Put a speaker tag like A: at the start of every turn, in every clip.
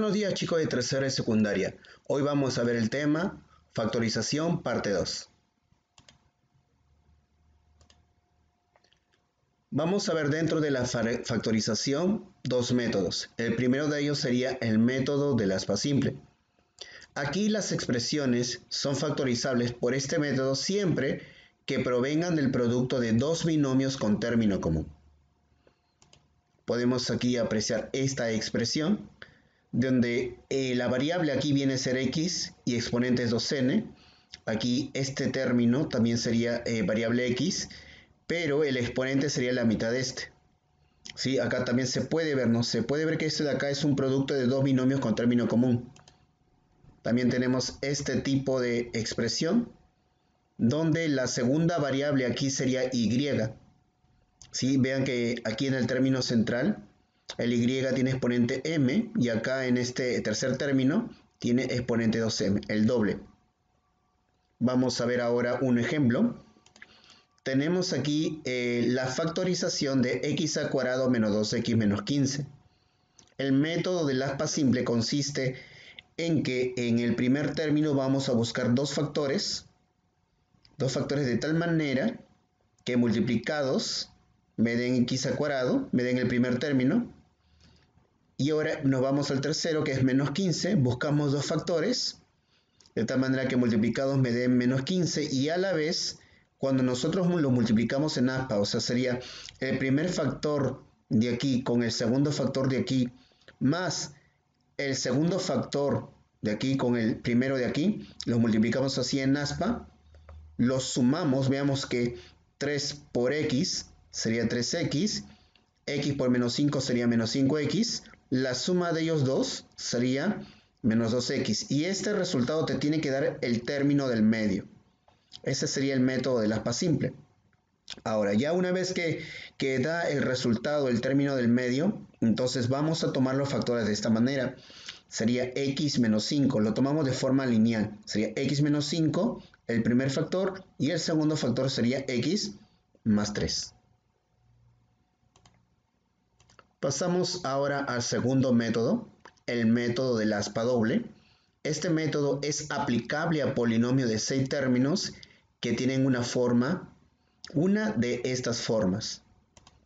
A: Buenos días chicos de tercera y secundaria. Hoy vamos a ver el tema factorización parte 2. Vamos a ver dentro de la factorización dos métodos. El primero de ellos sería el método del aspa simple. Aquí las expresiones son factorizables por este método siempre que provengan del producto de dos binomios con término común. Podemos aquí apreciar esta expresión, donde la variable aquí viene a ser x y exponente es 2n. Aquí este término también sería variable x, pero el exponente sería la mitad de este. ¿Sí? Acá también se puede ver, ¿no? Se puede ver que este de acá es un producto de dos binomios con término común. También tenemos este tipo de expresión, donde la segunda variable aquí sería y. ¿Sí? Vean que aquí en el término central, el y tiene exponente m, y acá en este tercer término tiene exponente 2m, el doble. Vamos a ver ahora un ejemplo. Tenemos aquí la factorización de x al cuadrado menos 2x menos 15. El método del aspa simple consiste en que en el primer término vamos a buscar dos factores de tal manera que multiplicados me den x al cuadrado, me den el primer término. Y ahora nos vamos al tercero, que es menos 15. Buscamos dos factores, de tal manera que multiplicados me den menos 15. Y a la vez, cuando nosotros lo multiplicamos en aspa, o sea, sería el primer factor de aquí con el segundo factor de aquí, más el segundo factor de aquí con el primero de aquí, los multiplicamos así en aspa, los sumamos, veamos que 3 por x sería 3x, x por menos 5 sería menos 5x, la suma de ellos dos sería menos 2x, y este resultado te tiene que dar el término del medio. Ese sería el método del aspa simple. Ahora, ya una vez que da el resultado, el término del medio, entonces vamos a tomar los factores de esta manera. Sería x menos 5, lo tomamos de forma lineal. Sería x menos 5, el primer factor, y el segundo factor sería x más 3. Pasamos ahora al segundo método, el método del aspa doble. Este método es aplicable a polinomios de 6 términos que tienen una de estas formas.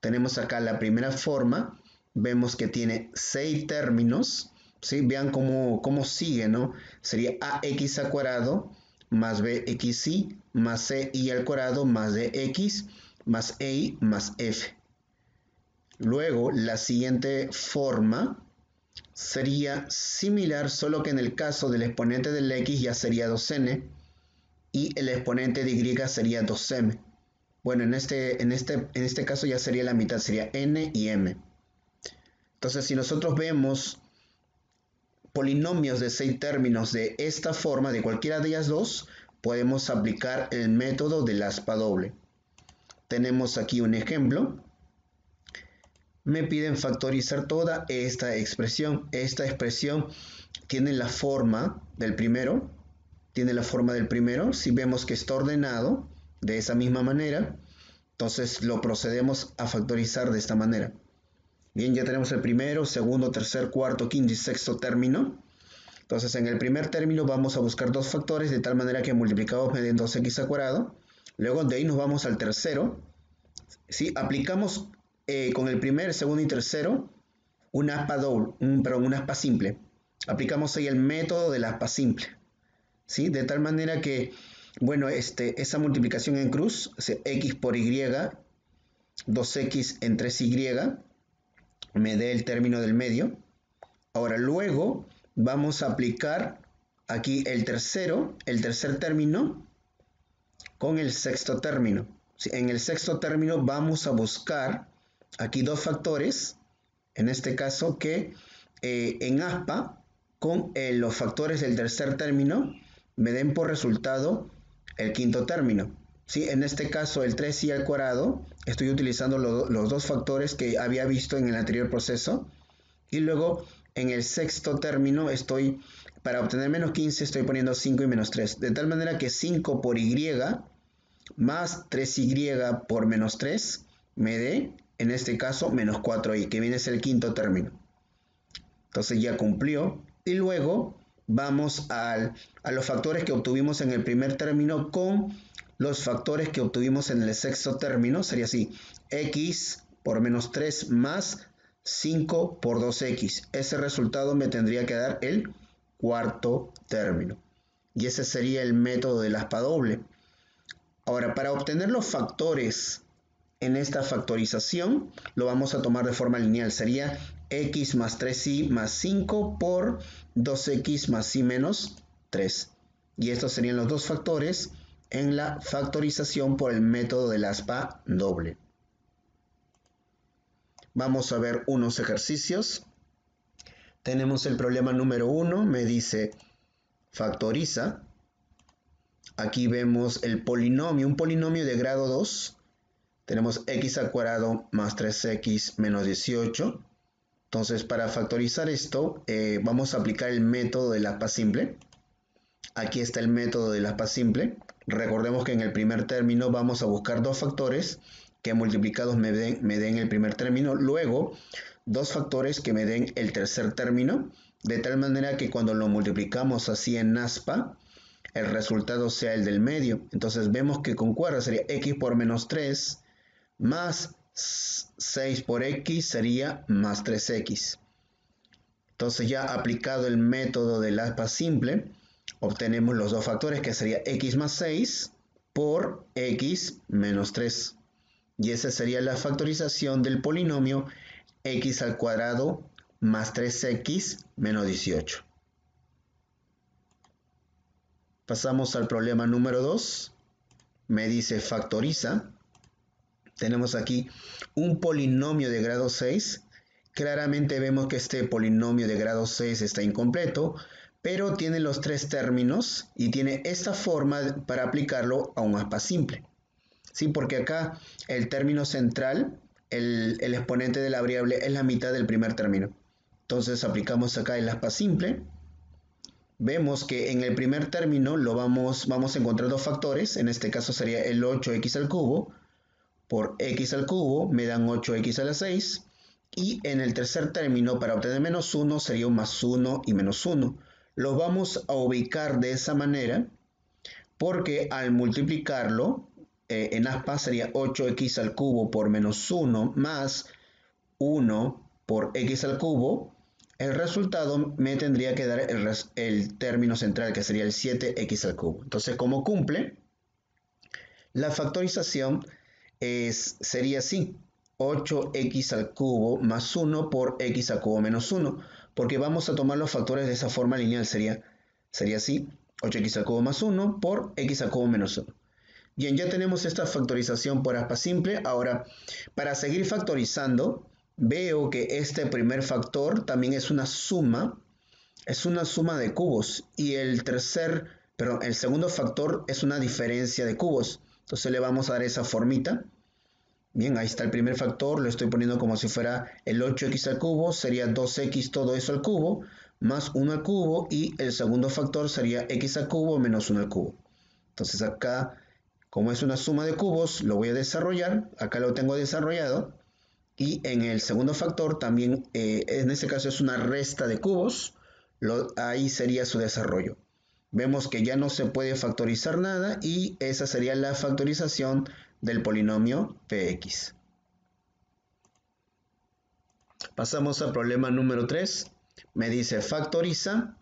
A: Tenemos acá la primera forma, vemos que tiene 6 términos, ¿sí? Vean cómo sigue, ¿no? Sería ax al cuadrado más bxy más ci al cuadrado más dx más y más f. Luego, la siguiente forma sería similar, solo que en el caso del exponente del x ya sería 2n y el exponente de y sería 2m. Bueno, en este caso ya sería la mitad, sería n y m. Entonces, si nosotros vemos polinomios de 6 términos de esta forma, de cualquiera de ellas dos, podemos aplicar el método del aspa doble. Tenemos aquí un ejemplo. Me piden factorizar toda esta expresión. Esta expresión tiene la forma del primero. Si vemos que está ordenado de esa misma manera, entonces lo procedemos a factorizar de esta manera. Bien, ya tenemos el primero, segundo, tercer, cuarto, quinto y sexto término. Entonces en el primer término vamos a buscar dos factores de tal manera que multiplicados me den 2x al cuadrado. Luego de ahí nos vamos al tercero. ¿Sí? Aplicamos con el primer, segundo y tercero un aspa simple. Aplicamos ahí el método del aspa simple. ¿Sí? De tal manera que, bueno, esa multiplicación en cruz, o sea, x por y, 2x en 3y, me dé el término del medio. Ahora, luego vamos a aplicar aquí el tercer término con el sexto término. En el sexto término vamos a buscar aquí dos factores, en este caso que en aspa, con los factores del tercer término, me den por resultado el quinto término. ¿Sí? En este caso el 3y al cuadrado, estoy utilizando los dos factores que había visto en el anterior proceso. Y luego en el sexto término para obtener menos 15 estoy poniendo 5 y menos 3. De tal manera que 5 por y más 3y por menos 3 me dé, en este caso, menos 4y, que viene a ser el quinto término. Entonces ya cumplió. Y luego vamos a los factores que obtuvimos en el primer término con los factores que obtuvimos en el sexto término. Sería así, x por menos 3 más 5 por 2x. Ese resultado me tendría que dar el cuarto término. Y ese sería el método del aspa doble. Ahora, para obtener los factores en esta factorización, lo vamos a tomar de forma lineal. Sería x más 3y más 5 por 2x más y menos 3. Y estos serían los dos factores en la factorización por el método del aspa doble. Vamos a ver unos ejercicios. Tenemos el problema número 1, me dice factoriza. Aquí vemos el polinomio, un polinomio de grado 2. Tenemos x al cuadrado más 3x menos 18. Entonces, para factorizar esto, vamos a aplicar el método del aspa simple. Aquí está el método del aspa simple. Recordemos que en el primer término vamos a buscar dos factores que multiplicados me den el primer término. Luego, dos factores que me den el tercer término. De tal manera que cuando lo multiplicamos así en aspa, el resultado sea el del medio. Entonces vemos que concuerda, sería x por menos 3 más 6 por x sería más 3x. Entonces ya aplicado el método del aspa simple, obtenemos los dos factores que sería x más 6 por x menos 3. Y esa sería la factorización del polinomio x al cuadrado más 3x menos 18. Pasamos al problema número 2. Me dice factoriza. Tenemos aquí un polinomio de grado 6. Claramente vemos que este polinomio de grado 6 está incompleto, pero tiene los tres términos y tiene esta forma para aplicarlo a un aspa simple. ¿Sí? Porque acá el término central, el exponente de la variable, es la mitad del primer término. Entonces aplicamos acá el aspa simple. Vemos que en el primer término vamos a encontrar dos factores. En este caso sería el 8x al cubo por x al cubo, me dan 8x a la 6. Y en el tercer término, para obtener menos 1, sería un más 1 y menos 1. Los vamos a ubicar de esa manera porque al multiplicarlo, en aspa sería 8x al cubo por menos 1 más 1 por x al cubo. El resultado me tendría que dar el término central, que sería el 7x al cubo. Entonces, como cumple, la factorización sería así. 8x al cubo más 1 por x al cubo menos 1. Porque vamos a tomar los factores de esa forma lineal. Sería así. 8x al cubo más 1 por x al cubo menos 1. Bien, ya tenemos esta factorización por aspa simple. Ahora, para seguir factorizando, veo que este primer factor también es una suma de cubos. Y el segundo factor es una diferencia de cubos. Entonces le vamos a dar esa formita. Bien, ahí está el primer factor, lo estoy poniendo como si fuera el 8x al cubo, sería 2x todo eso al cubo, más 1 al cubo, y el segundo factor sería x al cubo menos 1 al cubo. Entonces acá, como es una suma de cubos, lo voy a desarrollar, acá lo tengo desarrollado, y en el segundo factor también, en este caso es una resta de cubos, ahí sería su desarrollo. Vemos que ya no se puede factorizar nada y esa sería la factorización del polinomio px. Pasamos al problema número 3. Me dice factoriza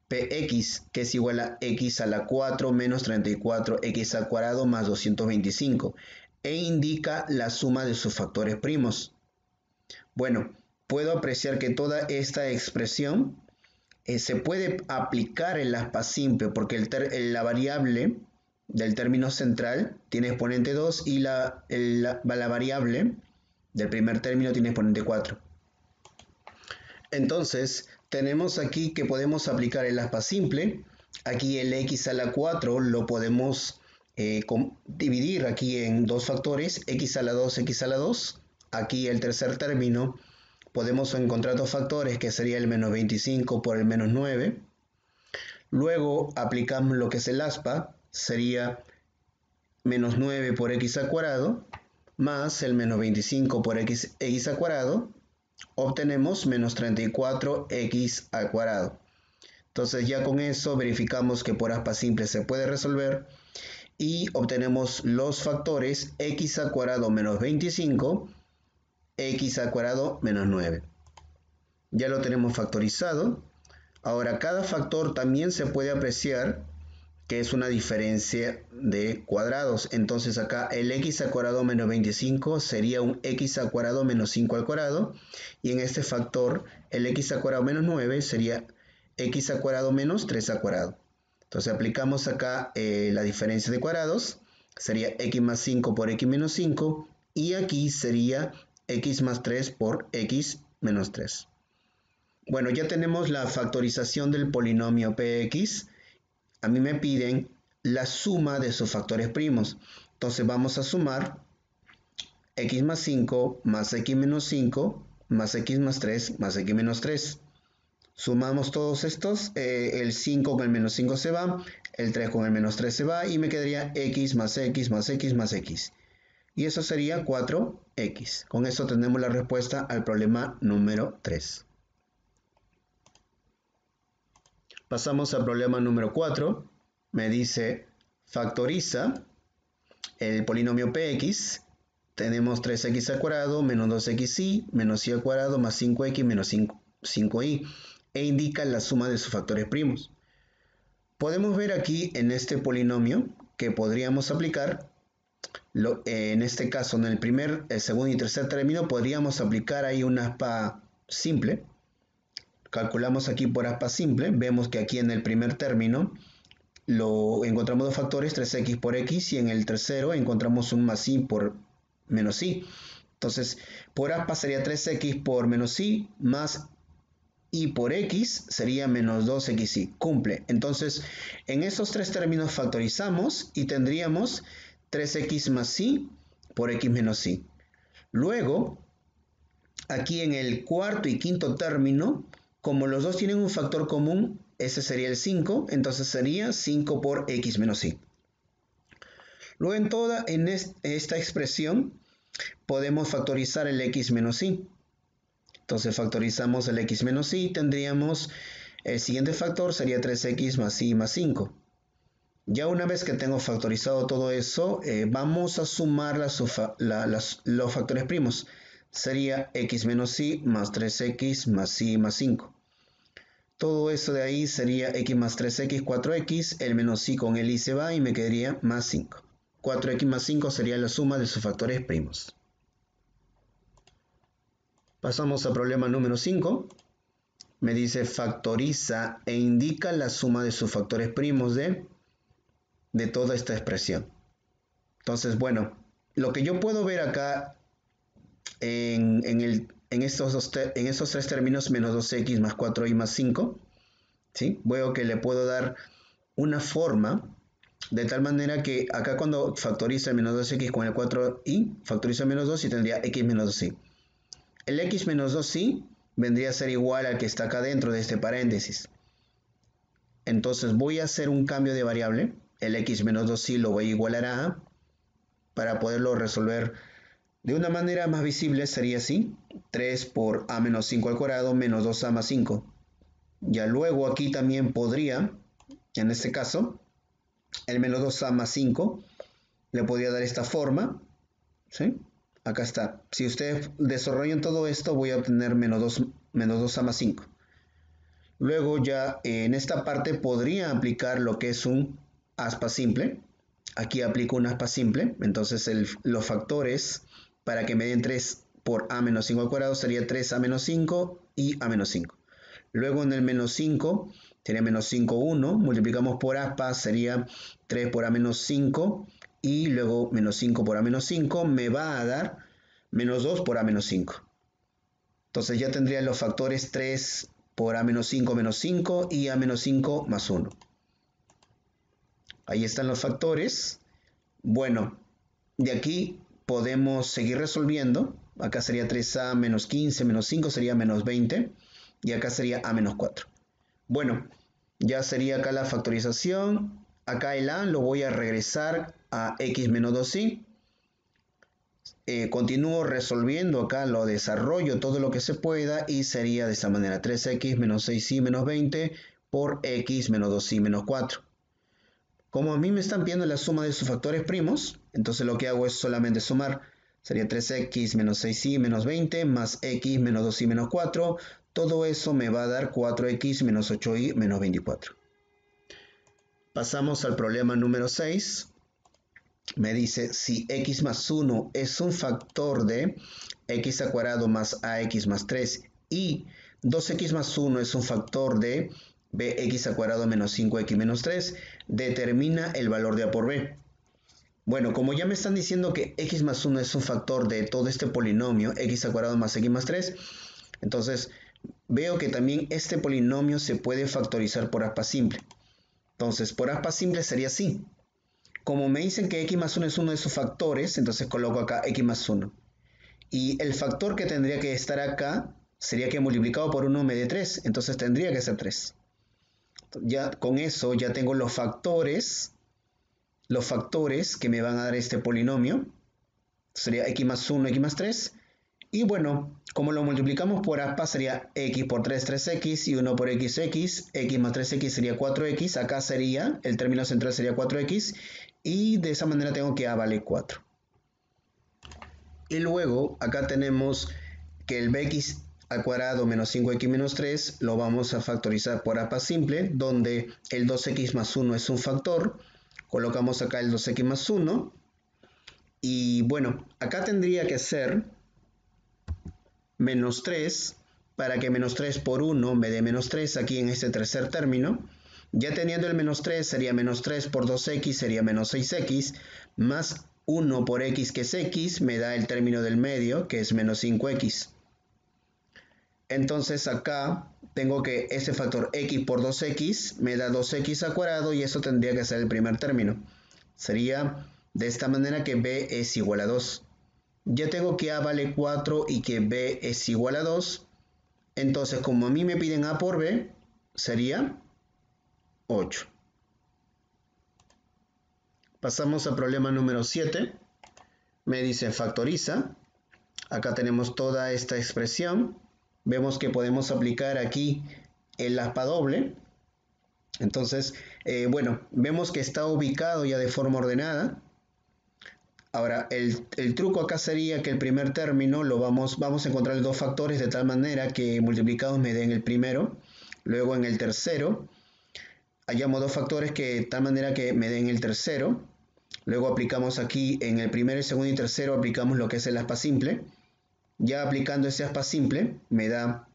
A: px, que es igual a x a la 4 menos 34x al cuadrado más 225, e indica la suma de sus factores primos. Bueno, puedo apreciar que toda esta expresión se puede aplicar el aspa simple porque la variable del término central tiene exponente 2 y la variable del primer término tiene exponente 4. Entonces, tenemos aquí que podemos aplicar el aspa simple. Aquí el x a la 4 lo podemos dividir aquí en dos factores, x a la 2, x a la 2. Aquí el tercer término podemos encontrar dos factores que sería el menos 25 por el menos 9. Luego aplicamos lo que es el aspa, sería menos 9 por x al cuadrado más el menos 25 por x al cuadrado. obtenemos menos 34x al cuadrado. Entonces ya con eso verificamos que por aspa simple se puede resolver y obtenemos los factores x al cuadrado menos 25, x al cuadrado menos 9. Ya lo tenemos factorizado. Ahora cada factor también se puede apreciar que es una diferencia de cuadrados. Entonces acá el x al cuadrado menos 25 sería un x al cuadrado menos 5 al cuadrado. Y en este factor el x al cuadrado menos 9 sería x al cuadrado menos 3 al cuadrado. Entonces aplicamos acá la diferencia de cuadrados. Sería x más 5 por x menos 5. Y aquí sería x más 3 por x menos 3. Bueno, ya tenemos la factorización del polinomio px. A mí me piden la suma de sus factores primos. Entonces vamos a sumar x más 5 más x menos 5 más x más 3 más x menos 3. Sumamos todos estos, el 5 con el menos 5 se va, el 3 con el menos 3 se va y me quedaría x más x más x más x. Y eso sería 4x. Con eso tenemos la respuesta al problema número 3. Pasamos al problema número 4. Me dice, factoriza el polinomio px. Tenemos 3x al cuadrado menos 2xy menos y al cuadrado más 5x menos 5y. E indica la suma de sus factores primos. Podemos ver aquí en este polinomio que podríamos aplicar, en este caso en el primer, el segundo y tercer término, podríamos aplicar ahí una aspa simple. Calculamos aquí por aspa simple, vemos que aquí en el primer término lo encontramos dos factores, 3x por x, y en el tercero encontramos un más y por menos y. Entonces, por aspa sería 3x por menos y, más y por x sería menos 2xy, cumple. Entonces, en esos tres términos factorizamos y tendríamos 3x más y por x menos y. Luego, aquí en el cuarto y quinto término, como los dos tienen un factor común, ese sería el 5, entonces sería 5 por x menos y. Luego en esta expresión podemos factorizar el x menos y. Entonces factorizamos el x menos y, tendríamos el siguiente factor sería 3x más y más 5. Ya una vez que tengo factorizado todo eso, vamos a sumar los factores primos. Sería x menos y más 3x más y más 5. Todo eso de ahí sería x más 3x, 4x, el menos y con el y se va y me quedaría más 5. 4x más 5 sería la suma de sus factores primos. Pasamos al problema número 5. Me dice factoriza e indica la suma de sus factores primos de toda esta expresión. Entonces, bueno, lo que yo puedo ver acá en estos tres términos, menos 2x más 4y más 5, ¿sí? Veo que le puedo dar una forma de tal manera que acá cuando factoriza el menos 2x con el 4y, factoriza el menos 2 y tendría x menos 2y. El x menos 2y vendría a ser igual al que está acá dentro de este paréntesis. Entonces voy a hacer un cambio de variable. El x menos 2y lo voy a igualar a a para poderlo resolver de una manera más visible. Sería así: 3 por a menos 5 al cuadrado menos 2a más 5. Ya luego aquí también podría, en este caso, el menos 2a más 5 le podría dar esta forma, ¿sí? Acá está. Si ustedes desarrollan todo esto, voy a obtener menos 2a más 5. Luego ya en esta parte podría aplicar lo que es un aspa simple. Aquí aplico un aspa simple. Entonces los factores para que me den 3 por a menos 5 al cuadrado sería 3a menos 5 y a menos 5. Luego en el menos 5 sería menos 5, 1. Multiplicamos por aspa, sería 3 por a menos 5. Y luego menos 5 por a menos 5 me va a dar menos 2 por a menos 5. Entonces ya tendría los factores 3 por a menos 5 menos 5 y a menos 5 más 1. Ahí están los factores. Bueno, de aquí podemos seguir resolviendo. Acá sería 3a menos 15 menos 5 sería menos 20. Y acá sería a menos 4. Bueno, ya sería acá la factorización. Acá el a lo voy a regresar a x menos 2y. Continúo resolviendo acá, lo desarrollo todo lo que se pueda y sería de esta manera: 3x menos 6y menos 20 por x menos 2y menos 4. Como a mí me están pidiendo la suma de sus factores primos, entonces lo que hago es solamente sumar. Sería 3x menos 6y menos 20 más x menos 2y menos 4. Todo eso me va a dar 4x menos 8y menos 24. Pasamos al problema número 6. Me dice, si x más 1 es un factor de x al cuadrado más ax más 3 y 2x más 1 es un factor de bx al cuadrado menos 5x menos 3, determina el valor de a por b. Bueno, como ya me están diciendo que x más 1 es un factor de todo este polinomio, x al cuadrado más x más 3, entonces veo que también este polinomio se puede factorizar por aspa simple. Entonces, por aspa simple sería así. Como me dicen que x más 1 es uno de sus factores, entonces coloco acá x más 1. Y el factor que tendría que estar acá sería que multiplicado por 1 me dé 3, entonces tendría que ser 3. Ya con eso ya tengo los factores que me van a dar este polinomio. Sería x más 1, x más 3. Y bueno, como lo multiplicamos por aspa sería x por 3, 3x y 1 por x, x más 3x sería 4x. Acá sería, el término central sería 4x. Y de esa manera tengo que a vale 4. Y luego acá tenemos que el bx al cuadrado menos 5x menos 3 lo vamos a factorizar por aspa simple, donde el 2x más 1 es un factor. Colocamos acá el 2x más 1. Y bueno, acá tendría que ser menos 3, para que menos 3 por 1 me dé menos 3 aquí en este tercer término. Ya teniendo el menos 3 sería menos 3 por 2x sería menos 6x, más 1 por x que es x, me da el término del medio que es menos 5x. Entonces acá tengo que este factor x por 2x me da 2x al cuadrado y eso tendría que ser el primer término. Sería de esta manera que b es igual a 2. Ya tengo que a vale 4 y que b es igual a 2. Entonces, como a mí me piden a por b, sería 8. Pasamos al problema número 7. Me dice factoriza. Acá tenemos toda esta expresión. Vemos que podemos aplicar aquí el aspa doble. Entonces, bueno, vemos que está ubicado ya de forma ordenada. Ahora, el truco acá sería que el primer término vamos a encontrar dos factores de tal manera que multiplicados me den el primero. Luego en el tercero, hallamos dos factores que de tal manera que me den el tercero. Luego aplicamos aquí en el primero, segundo y tercero, aplicamos lo que es el aspa simple. Ya aplicando ese aspa simple, me da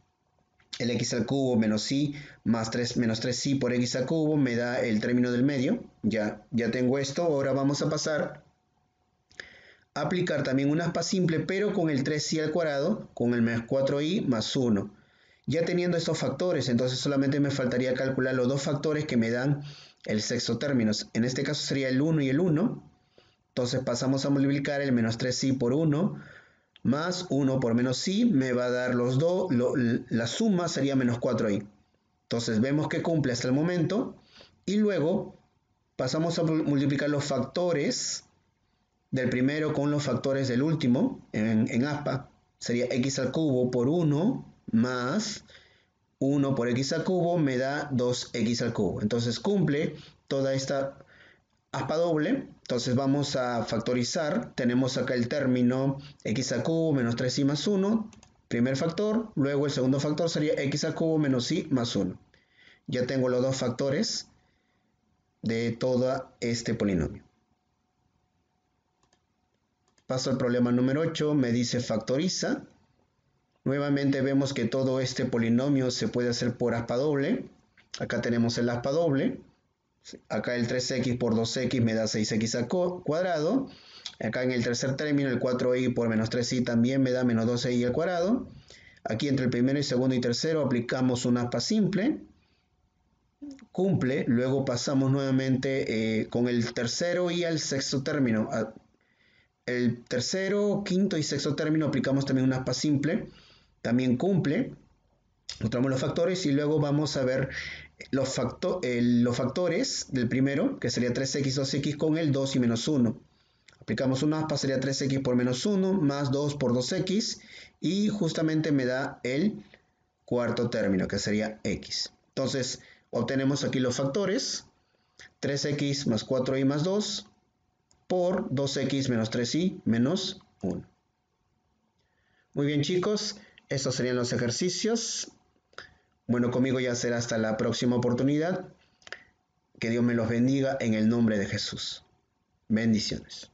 A: el x al cubo menos y más 3 menos 3y por x al cubo, me da el término del medio. Ya tengo esto, ahora vamos a pasar aplicar también un aspa simple, pero con el 3y al cuadrado, con el menos 4y más 1. Ya teniendo estos factores, entonces solamente me faltaría calcular los dos factores que me dan el sexto término. En este caso sería el 1 y el 1. Entonces pasamos a multiplicar el menos 3y por 1, más 1 por menos y, me va a dar los dos, la suma sería menos 4y. Entonces vemos que cumple hasta el momento. Y luego pasamos a multiplicar los factores del primero con los factores del último en aspa. Sería x al cubo por 1 más 1 por x al cubo me da 2x al cubo. Entonces cumple toda esta aspa doble. Entonces vamos a factorizar. Tenemos acá el término x al cubo menos 3y más 1. Primer factor. Luego el segundo factor sería x al cubo menos y más 1. Ya tengo los dos factores de todo este polinomio. Paso al problema número 8, me dice factoriza. Nuevamente vemos que todo este polinomio se puede hacer por aspa doble. Acá tenemos el aspa doble. Acá el 3x por 2x me da 6x al cuadrado. Acá en el tercer término el 4y por menos 3y también me da menos 12y al cuadrado. Aquí entre el primero y segundo y tercero aplicamos un aspa simple. Cumple. Luego pasamos nuevamente con el tercero y el sexto término. El tercero, quinto y sexto término aplicamos también un aspa simple. También cumple. Mostramos los factores y luego vamos a ver los factores del primero, que sería 3x, 2x con el 2 y menos 1. Aplicamos un más, pasaría 3x por menos 1, más 2 por 2x, y justamente me da el cuarto término, que sería x. Entonces, obtenemos aquí los factores, 3x más 4y más 2, por 2x menos 3y menos 1. Muy bien, chicos, estos serían los ejercicios. Bueno, conmigo ya será hasta la próxima oportunidad. Que Dios me los bendiga en el nombre de Jesús. Bendiciones.